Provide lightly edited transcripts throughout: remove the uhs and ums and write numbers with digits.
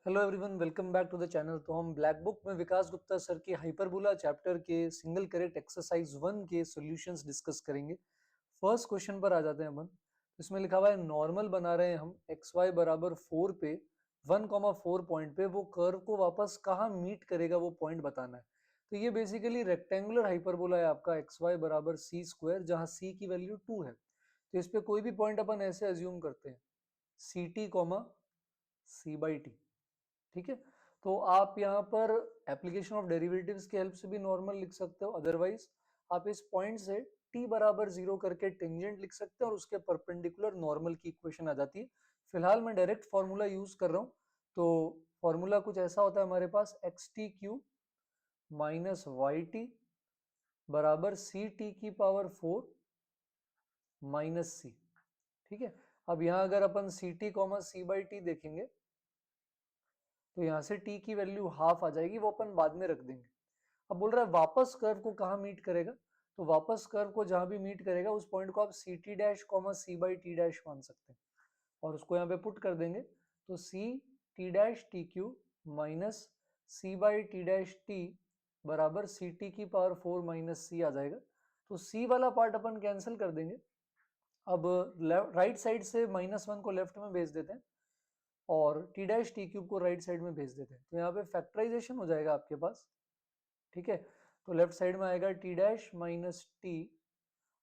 Hello everyone, welcome back to the channel. तो हम black book में विकास गुप्ता सर की हाइपरबोला चैप्टर के सिंगल करेक्ट एक्सरसाइज 1 के सॉल्यूशंस डिस्कस करेंगे। फर्स्ट क्वेश्चन पर आ जाते हैं अपन। इसमें लिखा हुआ है नॉर्मल बना रहे हैं हम एक्स वाई बराबर 4 पे 1,4 पॉइंट पे, वो कर्व को वापस कहाँ मीट करेगा वो पॉइंट बताना है। तो ये बेसिकली रेक्टेंगुलर हाइपरबोला है आपका एक्स वाई बराबर सी स्क्वायर, जहाँ सी की वैल्यू 2 है। तो इस पे कोई भी पॉइंट अपन ऐसे अज्यूम करते हैं C T comma C by T. ठीक है, तो आप यहाँ पर एप्लीकेशन ऑफ डेरिवेटिव्स की हेल्प से भी नॉर्मल लिख सकते हो, अदरवाइज आप इस पॉइंट से t बराबर 0 करके टेंजेंट लिख सकते हो और उसके परपेंडिकुलर नॉर्मल की इक्वेशन आ जाती है। फिलहाल मैं डायरेक्ट फॉर्मूला यूज कर रहा हूँ। तो फॉर्मूला कुछ ऐसा होता है हमारे पास, x t Q minus y t बराबर सी टी की पावर 4 माइनस सी। ठीक है, अब यहाँ अगर अपन c T comma C by t देखेंगे तो यहाँ से t की वैल्यू हाफ आ जाएगी, वो अपन बाद में रख देंगे। अब बोल रहा है वापस कर्व को कहाँ मीट करेगा, तो वापस कर्व को जहां भी मीट करेगा उस पॉइंट को आप C T dash comma C by T dash मान सकते हैं और उसको यहाँ पे पुट कर देंगे। तो C T dash T Q minus C by T dash T बराबर सी टी की पावर 4 माइनस सी आ जाएगा। तो सी वाला पार्ट अपन कैंसिल कर देंगे। अब राइट साइड से -1 को लेफ्ट में भेज देते हैं और टी डैश टी क्यूब को राइट साइड में भेज देते हैं। तो यहाँ पे फैक्टराइजेशन हो जाएगा आपके पास। ठीक है, तो लेफ्ट साइड में आएगा टी डैश माइनस टी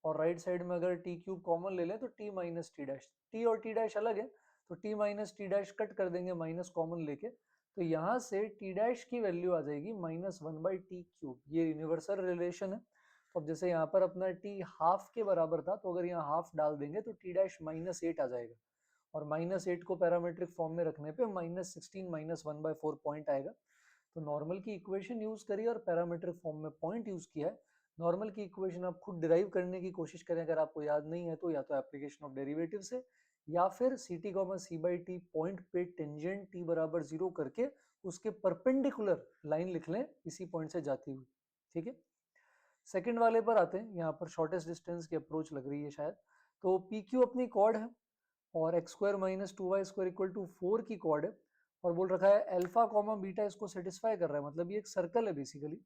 और राइट साइड में अगर टी क्यूब कॉमन ले लें तो T minus T dash. T और टी डैश अलग है तो T minus T dash cut कर देंगे माइनस कॉमन लेके। तो यहां से टी डैश की वैल्यू आ जाएगी -1/t क्यूब। ये यूनिवर्सल रिलेशन है। तो अब जैसे यहाँ पर अपना टी हाफ के बराबर था, तो अगर यहाँ हाफ डाल देंगे तो टी डैश -8 आ जाएगा और -8 को पैरामेट्रिक फॉर्म में रखने पे -16 -1/4 पॉइंट आएगा। तो नॉर्मल की इक्वेशन यूज करिए और पैरामीट्रिक फॉर्म में पॉइंट यूज किया है। नॉर्मल की इक्वेशन आप खुद डिराइव करने की कोशिश करें, अगर आपको याद नहीं है तो या तो एप्लीकेशन ऑफ डेरिवेटिव से या फिर C T comma C by T point पे टेंजेंट टी बराबर 0 करके उसके परपेंडिकुलर लाइन लिख लें इसी पॉइंट से जाती हुई। ठीक है, सेकंड वाले पर आते हैं। यहाँ पर शॉर्टेस्ट डिस्टेंस की अप्रोच लग रही है शायद। तो पी क्यू अपनी कॉर्ड है और X square minus 2y square equal to 4 की कॉर्ड है और बोल रखा है अल्फा कॉमा बीटा इसको सेटिस्फाई कर रहा है, मतलब ये एक सर्कल है बेसिकली।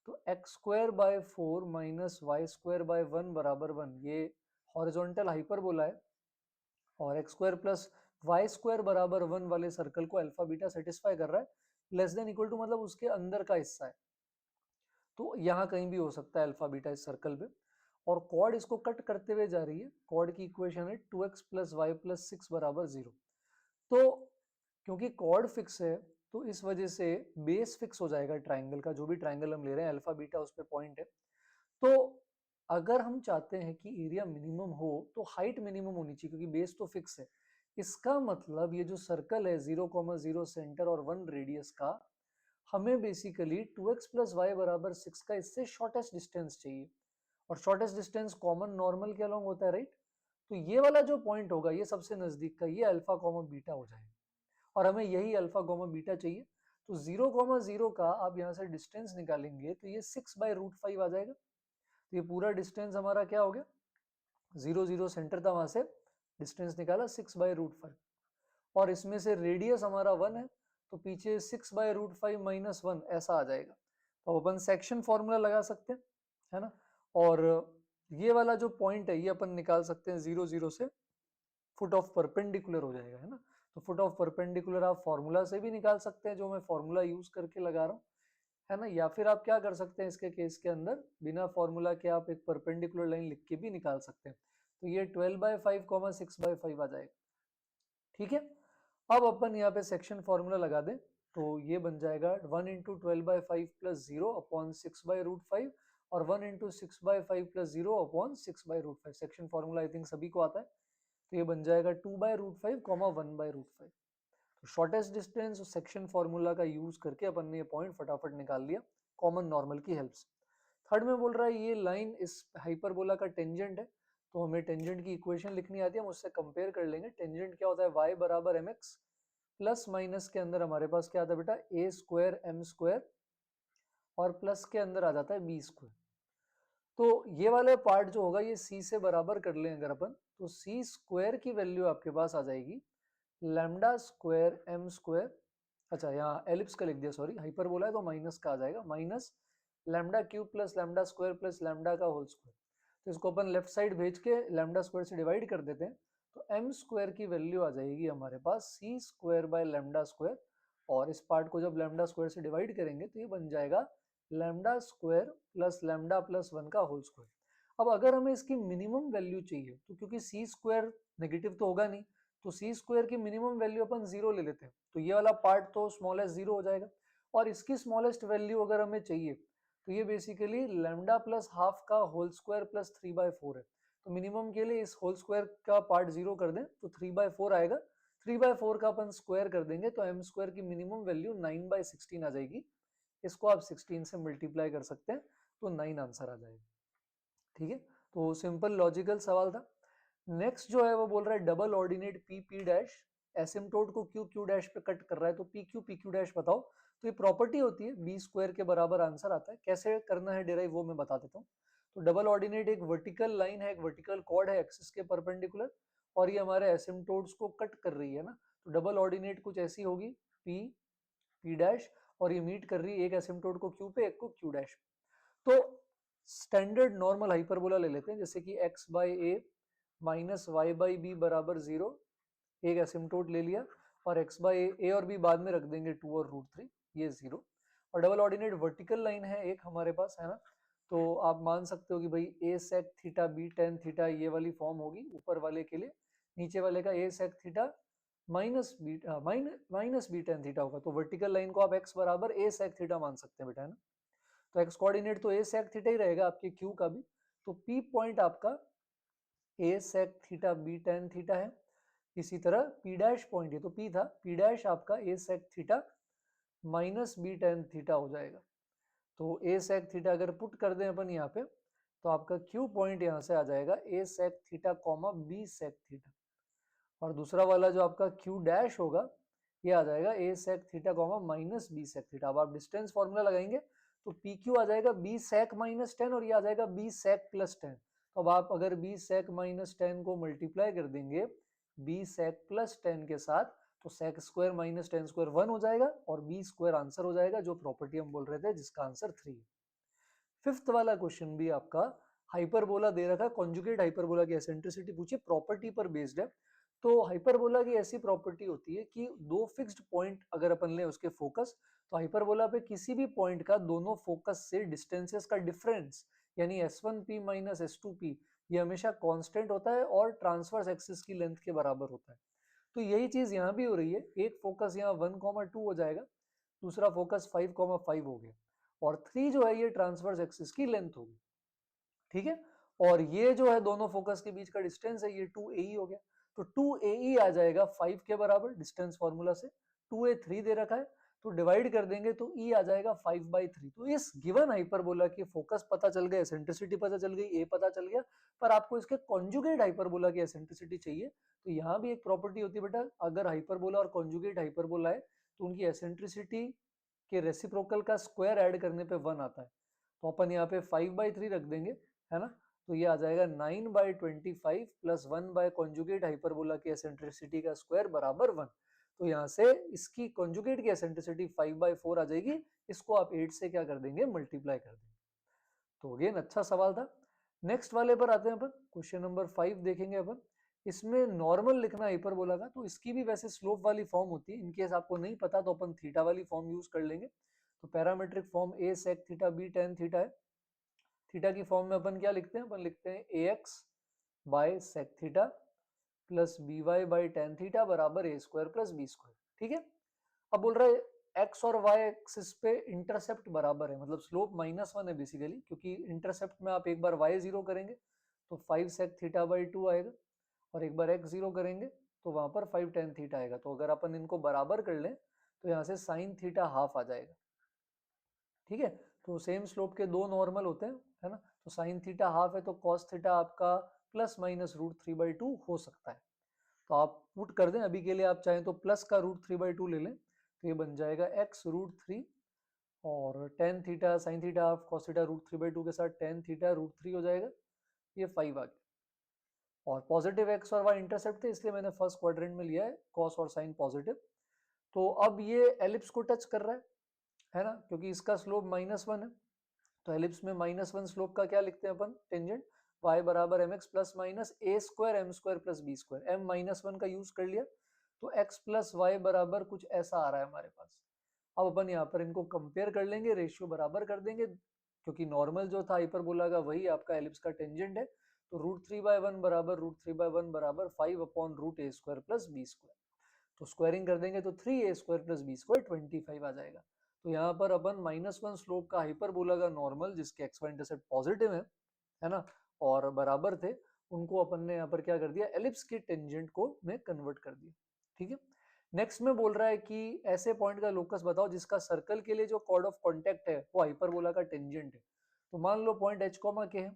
तो X square by 4 minus Y square by 1 बराबर 1, ये हॉरिजॉन्टल हाइपरबोला है और X square plus Y square बराबर 1 वाले सर्कल को अल्फा बीटा सेटिस्फाई कर रहा है। लेस देन इक्वल टू मतलब उसके अंदर का हिस्सा है, तो यहाँ कहीं भी हो सकता है अल्फा बीटा इस सर्कल पे। और कॉर्ड इसको कट करते हुए जा रही है। कॉर्ड की इक्वेशन है 2x प्लस वाई प्लस 6 बराबर 0। तो क्योंकि कॉर्ड फिक्स है तो इस वजह से बेस फिक्स हो जाएगा ट्राइंगल का, जो भी ट्राइंगल हम ले रहे हैं अल्फा बीटा उस पे पॉइंट है। तो अगर हम चाहते हैं कि एरिया मिनिमम हो तो हाइट मिनिमम होनी चाहिए, क्योंकि बेस तो फिक्स है। इसका मतलब ये जो सर्कल है 0,0 सेंटर और 1 रेडियस का, हमें बेसिकली 2x प्लस वाई बराबर 6 का इससे शॉर्टेस्ट डिस्टेंस चाहिए और शॉर्टेस्ट डिस्टेंस कॉमन नॉर्मल के अलॉन्ग होता है, राइट। तो ये वाला जो पॉइंट होगा ये सबसे नजदीक का, ये अल्फा कॉमा बीटा हो जाएगा और हमें यही अल्फा कॉमा बीटा चाहिए। तो 0,0 का आप यहाँ से डिस्टेंस निकालेंगे तो ये 6/√5 आ जाएगा। तो ये पूरा डिस्टेंस हमारा क्या हो गया, 0,0 सेंटर था, वहां से डिस्टेंस निकाला 6/√5 और इसमें से रेडियस हमारा 1 है तो पीछे 6/√5 माइनस 1 ऐसा आ जाएगा। तो अपन सेक्शन फॉर्मूला लगा सकते हैं, है ना। और ये वाला जो पॉइंट है ये अपन निकाल सकते हैं 0,0 से फुट ऑफ परपेंडिकुलर हो जाएगा, है ना। तो फुट ऑफ परपेंडिकुलर आप फॉर्मूला से भी निकाल सकते हैं, जो मैं फॉर्मूला यूज करके लगा रहा हूँ, है ना। या फिर आप क्या कर सकते हैं इसके केस के अंदर, बिना फॉर्मूला के आप एक परपेंडिकुलर लाइन लिख के भी निकाल सकते हैं। तो ये 12/5 6/5 आ जाएगा। ठीक है, अब अपन यहाँ पे सेक्शन फॉर्मूला लगा दें तो ये बन जाएगा 1 इंटू 12/5 प्लस 0 अपॉन 6/√5 और 1 into 6/5 plus 0 upon 6/√5। Section formula I think सभी को आता है। तो ये बन जाएगा 2/√5 कॉमा 1/√5। तो शॉर्टेस्ट डिस्टेंस सेक्शन फॉर्मूला का यूज करके अपन ने ये पॉइंट फटाफट निकाल लिया कॉमन नॉर्मल की हेल्प से। थर्ड में बोल रहा है ये लाइन इस हाइपरबोला का टेंजेंट है, तो हमें टेंजेंट की इक्वेशन लिखनी आती है, हम उससे कंपेयर कर लेंगे। टेंजेंट क्या होता है, y बराबर mx प्लस माइनस के अंदर हमारे पास क्या आता है बेटा, a स्क्वायर m स्क्वायर और प्लस के अंदर आ जाता है b स्क्वायर। तो ये वाला पार्ट जो होगा ये c से बराबर कर लें अगर अपन, तो c स्क्वायर की वैल्यू आपके पास आ जाएगी लैम्डा स्क्वायर m स्क्वायर अच्छा यहाँ एलिप्स का लिख दिया, सॉरी, हाइपरबोला है तो माइनस का आ जाएगा, minus lambda cube plus lambda square plus lambda का होल स्क्वायर। तो इसको अपन लेफ्ट साइड भेज के लैम्डा स्क्वायर से डिवाइड कर देते हैं, तो एम स्क्वायर की वैल्यू आ जाएगी हमारे पास सी स्क्वायर बाय लैम्डा स्क्वायर, और इस पार्ट को जब लैम्डा स्क्वायर से डिवाइड करेंगे तो ये बन जाएगा lambda square plus lambda plus 1 का होल स्क्वायर। अब अगर हमें इसकी मिनिमम वैल्यू चाहिए, तो क्योंकि सी स्क्वायर नेगेटिव तो होगा नहीं, तो सी स्क्वायर की मिनिमम वैल्यू अपन जीरो ले लेते हैं, तो ये वाला पार्ट तो स्मॉलेस्ट जीरो हो जाएगा, और इसकी स्मॉलेस्ट वैल्यू अगर हमें चाहिए तो ये बेसिकली लैम्डा प्लस हाफ का होल स्क्वायर प्लस 3/4 है। तो मिनिमम के लिए इस होल स्क्वायर का पार्ट जीरो कर दें तो 3/4 आएगा, 3/4 का अपन स्क्वायर कर देंगे तो एम स्क्वायर की मिनिमम वैल्यू 9/16 आ जाएगी। इसको आप 16 से मल्टीप्लाई कर सकते हैं तो 9 आंसर आ जाएगा। ठीक है, तो सिंपल लॉजिकल सवाल था। नेक्स्ट जो है वो बोल रहा है double ordinate P P dash asymptote को क्यू क्यू डैश पे कट कर रहा है, तो पी क्यू डैश बताओ। तो ये प्रॉपर्टी होती है, बी स्क्वायर के बराबर आंसर आता है। कैसे करना है डिराइव वो मैं बता देता हूँ। तो डबल ऑर्डिनेट एक वर्टिकल लाइन है, एक वर्टिकल कॉर्ड है एक्सिस के परपेंडिकुलर, और ये हमारे एसिम्टोट्स को कट कर रही है ना, तो डबल ऑर्डिनेट कुछ ऐसी होगी, पी पी डैश, और ये मीट कर रही है एक एसिम्टोट को क्यू पे, एक को क्यू डैश पे। तो स्टैंडर्ड नॉर्मल हाइपरबोला ले लेते हैं, जैसे कि X by A minus Y by B बराबर जीरो, एक एसिम्टोट ले लिया, और एक्स बाई ए और बी बाद में रख देंगे 2 और √3, ये जीरो। और डबल ऑर्डिनेट वर्टिकल लाइन है एक हमारे पास, है ना, तो आप मान सकते हो कि भाई a sec theta b tan theta ये वाली फॉर्म होगी ऊपर वाले के लिए, नीचे वाले का a sec theta minus b tan theta होगा। तो वर्टिकल लाइन को आप एक्स बराबर ए सेक थीटा मान सकते हैं बेटा, है ना। तो एक्स कोऑर्डिनेट तो ए सेक थीटा ही रहेगा आपके क्यू का भी, तो पी पॉइंट आपका a sec theta b tan theta है। इसी तरह पी डैश पॉइंट, ये तो पी था, पी डैश आपका a sec theta minus b tan theta हो जाएगा। तो ए सेक थीटा अगर पुट कर दें अपन यहाँ पे, तो आपका क्यू पॉइंट यहाँ से आ जाएगा a sec theta comma b sec theta, और दूसरा वाला जो आपका क्यू डैश होगा ये आ जाएगा a sec theta comma minus b sec theta. अब आप डिस्टेंस फॉर्मूला लगाएंगे तो पी क्यू आ जाएगा बी सेक माइनस 10, और ये आ जाएगा बी सेक प्लस 10। तो अब आप अगर बी सेक माइनस 10 को मल्टीप्लाई कर देंगे बी सेक प्लस 10 के साथ, तो सेक स्क्वायर माइनस 10 स्क्वायर 1 हो जाएगा, और बी स्क्वायर आंसर हो जाएगा, जो प्रॉपर्टी हम बोल रहे थे जिसका आंसर 3 है। फिफ्थ वाला क्वेश्चन भी आपका हाइपरबोला दे रखा है, कॉन्जुगेट हाइपरबोला की एसेंट्रिसिटी पूछिए, प्रॉपर्टी पर बेस्ड है। तो हाइपरबोला की ऐसी प्रॉपर्टी होती है कि दो फिक्स्ड पॉइंट अगर अपन ले उसके फोकस, तो हाइपरबोला पे किसी भी पॉइंट का दोनों फोकस से डिस्टेंसेस का डिफरेंस, यानी S1P माइनस S2P, ये हमेशा कांस्टेंट होता है और ट्रांसवर्स एक्सिस की लेंथ के बराबर होता है। तो यही चीज यहाँ भी हो रही है, एक फोकस यहाँ 1,2 हो जाएगा, दूसरा फोकस 5,5 हो गया, और 3 जो है ये ट्रांसवर्स एक्सिस की लेंथ होगी। ठीक है, और ये जो है दोनों फोकस के बीच का डिस्टेंस है, ये 2AE हो गया। तो 2AE आ जाएगा 5 के बराबर डिस्टेंस फॉर्मूला से, 2A 3 दे रखा है, तो डिवाइड कर देंगे तो E आ जाएगा 5/3। तो इस गिवन हाइपरबोला की फोकस पता चल गया, एसेंट्रिसिटी पता चल गई, A पता चल गया, पर आपको इसके कॉन्जुगेट हाइपरबोला की एसेंट्रिसिटी चाहिए। तो यहाँ भी एक प्रॉपर्टी होती है बेटा, अगर हाइपरबोला और कॉन्जुगेट हाइपरबोला है तो उनकी एसेंट्रिसिटी के रेसिप्रोकल का स्क्वायर ऐड करने पे 1 आता है। तो अपन यहाँ पे 5/3 रख देंगे, है ना, तो ये आ जाएगा 9/25 प्लस 1 बाय कॉन्जुगेट हाइपरबोला की एसेंट्रिसिटी का स्क्वायर बराबर 1। तो यहाँ से इसकी कॉन्जुगेट की एसेंट्रिसिटी 5/4 आ जाएगी, इसको आप 8 से क्या कर देंगे, मल्टीप्लाई कर देंगे। तो अगेन अच्छा सवाल था। नेक्स्ट वाले पर आते हैं अपन, क्वेश्चन नंबर 5 देखेंगे अपन। इसमें नॉर्मल लिखना हाइपरबोला का, तो इसकी भी वैसे स्लोप वाली फॉर्म होती है, इनकेस आपको नहीं पता तो अपन थीटा वाली फॉर्म यूज कर लेंगे। तो parametric form a sec theta b tan theta है। थीटा की फॉर्म में अपन क्या लिखते हैं, अपन लिखते हैं a x by sec theta plus b y by tan theta बराबर a square plus b square. ठीक है, अब बोल रहा है एक्स और वाई एक्सिस पे इंटरसेप्ट बराबर है, मतलब स्लोप -1 है बेसिकली, क्योंकि इंटरसेप्ट में आप एक बार वाई जीरो करेंगे तो 5 सेक थीटा बाई 2 आएगा, और एक बार एक्स जीरो करेंगे तो वहां पर 5 टेन थीटा आएगा। तो अगर अपन इनको बराबर कर लें तो यहाँ से साइन थीटा हाफ आ जाएगा। ठीक है, तो सेम स्लोप के दो नॉर्मल होते हैं, है ना, तो साइन थीटा हाफ है तो कॉस थीटा आपका प्लस माइनस √3/2 हो सकता है। तो आप पुट कर दें, अभी के लिए आप चाहें तो प्लस का √3/2 ले लें, तो ये बन जाएगा x √3, और tan theta sine theta half cos theta √3/2 के साथ टेन थीटा √3 हो जाएगा, ये 5 आ गया। और पॉजिटिव एक्स और वाई इंटरसेप्ट थे, इसलिए मैंने फर्स्ट क्वाड्रेंट में लिया है कॉस और साइन पॉजिटिव। तो अब ये एलिप्स को टच कर रहा है ना, क्योंकि इसका स्लोप -1 है, तो एलिप्स में -1 स्लोप का क्या लिखते हैं अपन, टेंजेंट y बराबर mx plus minus a square m square plus b square, m -1 का यूज कर लिया, तो x प्लस वाई बराबर कुछ ऐसा आ रहा है हमारे पास। अब अपन यहाँ पर इनको कंपेयर कर लेंगे, रेशियो बराबर कर देंगे, क्योंकि नॉर्मल जो था हाइपरबोला का वही आपका एलिप्स का टेंजेंट है, तो √3/1 बराबर √3/1 बराबर 5/√a² प्लस b स्क्वायर, तो स्क्वायरिंग कर देंगे तो 3a² प्लस b स्क्वायर 25 आ जाएगा। तो यहाँ पर अपन -1 स्लोप का हाइपरबोला का नॉर्मल जिसके x y इंटरसेप्ट पॉजिटिव है ना, और बराबर थे, उनको अपन ने यहाँ पर क्या कर दिया, एलिप्स के टेंजेंट को में कन्वर्ट कर दिया। ठीक है, नेक्स्ट में बोल रहा है कि ऐसे पॉइंट का लोकस बताओ जिसका सर्कल के लिए जो कॉर्ड ऑफ कॉन्टेक्ट है वो हाइपरबोला का टेंजेंट है। तो मान लो पॉइंट h कॉमा के है,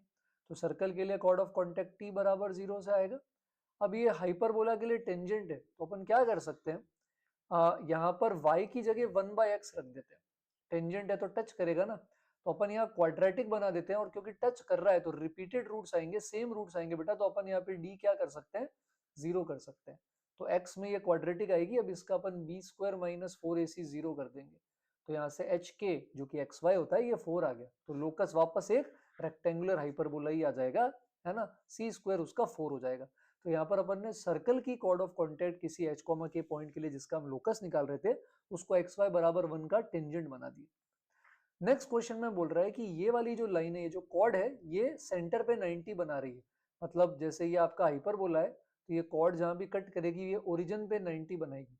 तो सर्कल के लिए कॉर्ड ऑफ कॉन्टेक्ट t बराबर 0 से आएगा। अब ये हाइपरबोला के लिए टेंजेंट है, तो अपन क्या कर सकते हैं, यहाँ पर y की जगह 1/x रख देते हैं, टेंजेंट है तो टच करेगा ना, तो अपन यहाँ क्वाड्रेटिक बना देते हैं, और क्योंकि टच कर रहा है तो रिपीटेड रूट्स आएंगे, सेम रूट्स आएंगे बेटा, तो अपन यहाँ पे d क्या कर सकते हैं, 0 कर सकते हैं, तो x में ये क्वाड्रेटिक आएगी, अब इसका अपन b² माइनस 4ac 0 कर देंगे, तो यहाँ से hk जो कि xy होता है ये 4 आ गया, तो लोकस वापस एक रेक्टेंगुलर हाइपरबोला ही आ जाएगा, है ना, c² उसका 4 हो जाएगा। तो यहाँ पर अपन ने सर्कल की कॉर्ड ऑफ कॉन्टेक्ट किसी h कॉमा के पॉइंट के लिए जिसका हम लोकस निकाल रहे थे, उसको xy बराबर 1 का टेंजेंट बना दिया। नेक्स्ट क्वेश्चन में बोल रहा है कि ये वाली जो लाइन है, ये जो कॉर्ड है, ये सेंटर पे 90 बना रही है, मतलब जैसे ये आपका हाइपरबोला है, तो ये कॉर्ड जहां भी कट करेगी ये ओरिजिन पे 90 बनाएगी।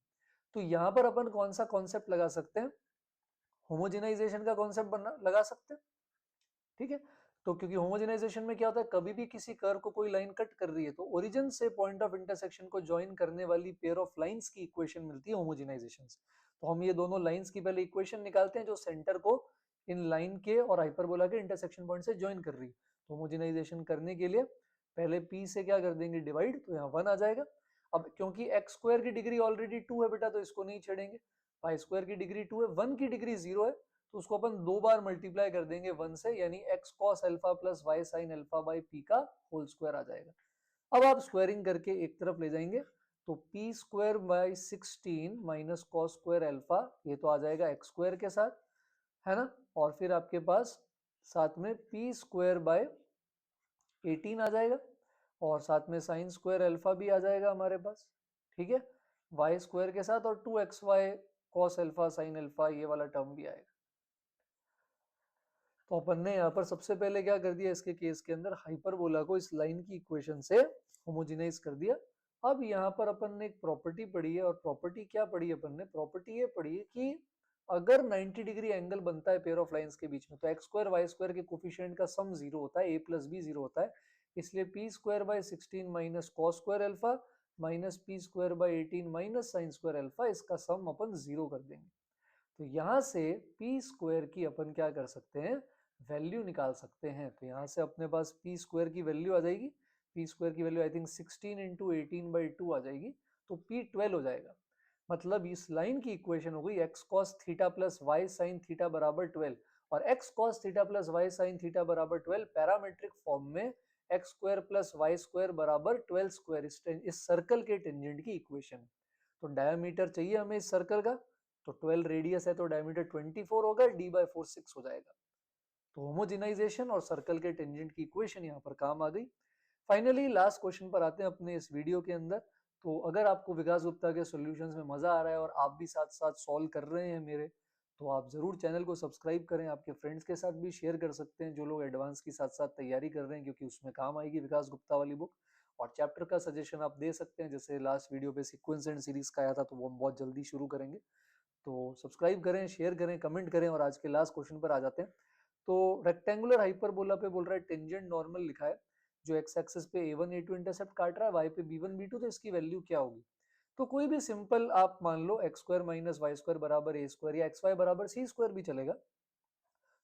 तो यहाँ पर अपन कौन सा कॉन्सेप्ट लगा सकते हैं, होमोजेनाइजेशन का कॉन्सेप्ट बना लगा सकते हैं। ठीक है, तो क्योंकि होमोजेनाइजेशन में क्या होता है, कभी भी किसी कर्व को कोई लाइन कट कर रही है तो ओरिजिन से पॉइंट ऑफ इंटरसेक्शन को ज्वाइन करने वाली पेयर ऑफ लाइंस की इक्वेशन मिलती है होमोजेनाइजेशन से। तो हम ये दोनों लाइंस की पहले इक्वेशन निकालते हैं जो सेंटर को इन लाइन के और हाइपरबोला के इंटरसेक्शन पॉइंट से ज्वाइन कर रही है। तो होमोजेनाइजेशन करने के लिए पहले p से क्या कर देंगे, डिवाइड, तो यहाँ 1 आ जाएगा। अब क्योंकि x² की डिग्री ऑलरेडी 2 है बेटा, तो इसको नहीं छेड़ेंगे, y² की डिग्री 2 है, 1 की डिग्री 0 है, तो उसको अपन 2 बार मल्टीप्लाई कर देंगे 1 से, यानी x cos alpha plus y sin alpha by p का होल स्क्वायर आ जाएगा। अब आप स्क्वायरिंग करके एक तरफ ले जाएंगे, तो p² by 16 minus cos square alpha, ये तो आ जाएगा x² के साथ, है ना, और फिर आपके पास साथ में p² बाय 18 आ जाएगा, और साथ में साइन स्क्वायर अल्फा भी आ जाएगा हमारे पास। ठीक है, y² के साथ, और 2xy cos alpha sin alpha ये वाला टर्म भी आएगा। तो अपन ने यहाँ पर सबसे पहले क्या कर दिया, इसके केस के अंदर हाइपरबोला को इस लाइन की इक्वेशन से होमोजेनाइज कर दिया। अब यहाँ पर अपन ने एक प्रॉपर्टी पढ़ी है, और प्रॉपर्टी क्या पढ़ी है अपन ने, प्रॉपर्टी ये पढ़ी है कि अगर 90 डिग्री एंगल बनता है पेयर ऑफ लाइंस के बीच में, तो x² y² के कोफिशिएंट का सम 0 होता है, a प्लस b 0 होता है, इसलिए p² by 16 minus cos square alpha minus p² by 18 minus sine square alpha, इसका सम अपन 0 कर देंगे। तो यहां से p² की अपन क्या कर सकते हैं, वैल्यू निकाल सकते हैं। तो यहां से अपने पास p² की वैल्यू आ जाएगी, p² की वैल्यू आई थिंक 16 इंटू 18/2 आ जाएगी, तो p12 हो जाएगा। मतलब इस लाइन की इक्वेशन हो गई x cos theta plus y sin theta बराबर 12, और x cos theta plus y sin theta बराबर 12 पैरामेट्रिक फॉर्म में x² प्लस y² बराबर 12² इस सर्कल के टेंजेंट की इक्वेशन। तो डायमीटर चाहिए हमें इस सर्कल का, तो 12 रेडियस है तो डायमीटर 24 होगा, d/4 6 हो जाएगा। तो होमोजेनाइजेशन और सर्कल के टेंजेंट की इक्वेशन यहाँ पर काम आ गई। फाइनली लास्ट क्वेश्चन पर आते हैं अपने इस वीडियो के अंदर। तो अगर आपको विकास गुप्ता के सॉल्यूशंस में मजा आ रहा है और आप भी साथ साथ सॉल्व कर रहे हैं मेरे, तो आप जरूर चैनल को सब्सक्राइब करें, आपके फ्रेंड्स के साथ भी शेयर कर सकते हैं जो लोग एडवांस की साथ साथ तैयारी कर रहे हैं, क्योंकि उसमें काम आएगी विकास गुप्ता वाली बुक। और चैप्टर का सजेशन आप दे सकते हैं, जैसे लास्ट वीडियो पे सीक्वेंस एंड सीरीज का आया था, तो वो हम बहुत जल्दी शुरू करेंगे। तो सब्सक्राइब करें, शेयर करें, कमेंट करें, और आज के लास्ट क्वेश्चन पर आ जाते हैं। तो रेक्टेंगुलर हाइपरबोला पे बोल रहा है टेंजेंट नॉर्मल लिखा है, जो एक्स एक्सिस पे a1 a2 इंटरसेप्ट काट रहा है, y पे b1 b2, तो इसकी वैल्यू क्या होगी। तो कोई भी सिंपल आप मान लो x² माइनस y² बराबर a² या xy बराबर c² भी चलेगा।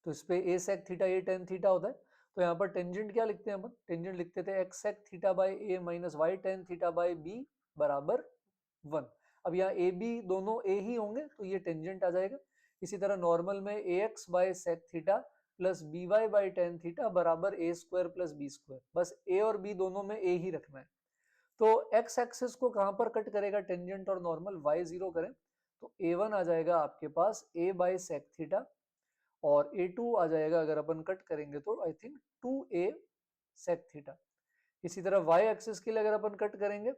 तो इस पे a sec theta a tan theta होता है, तो यहाँ पर टेंजेंट क्या लिखते हैं अपन, टेंजेंट लिखते थे x sec theta by a minus y tan theta by b बराबर 1। अब यहाँ ए बी दोनों ए ही होंगे, तो ये टेंजेंट आ जाएगा। इसी तरह नॉर्मल में a x by sec theta plus b y by tan theta बराबर a² प्लस b², बस ए और बी दोनों में ए ही रखना है। तो एक्स एक्सिस को कहां पर कट करेगा टेंजेंट और नॉर्मल, y0 करें, तो a1 आ जाएगा आपके पास a बाय सेक थीटा और a2 आ जाएगा अगर अपन कट करेंगे तो I think 2a sec theta. इसी तरह y एक्सिस के लिए अगर अपन कट करेंगे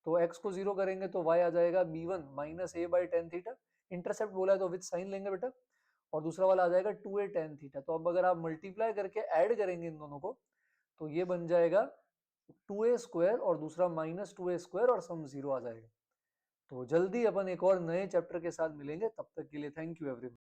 तो x को 0 करेंगे तो y आ जाएगा b1 minus a by tan theta. Intercept बोला है तो विद साइन लेंगे बेटा, और दूसरा वाला आ जाएगा 2a टेन थीटा। तो अब अगर आप मल्टीप्लाई करके ऐड करेंगे इन दोनों को तो ये बन जाएगा 2a स्क्वायर और दूसरा माइनस 2a स्क्वायर और सम 0 आ जाएगा। तो जल्दी अपन एक और नए चैप्टर के साथ मिलेंगे, तब तक के लिए थैंक यू एवरीवन।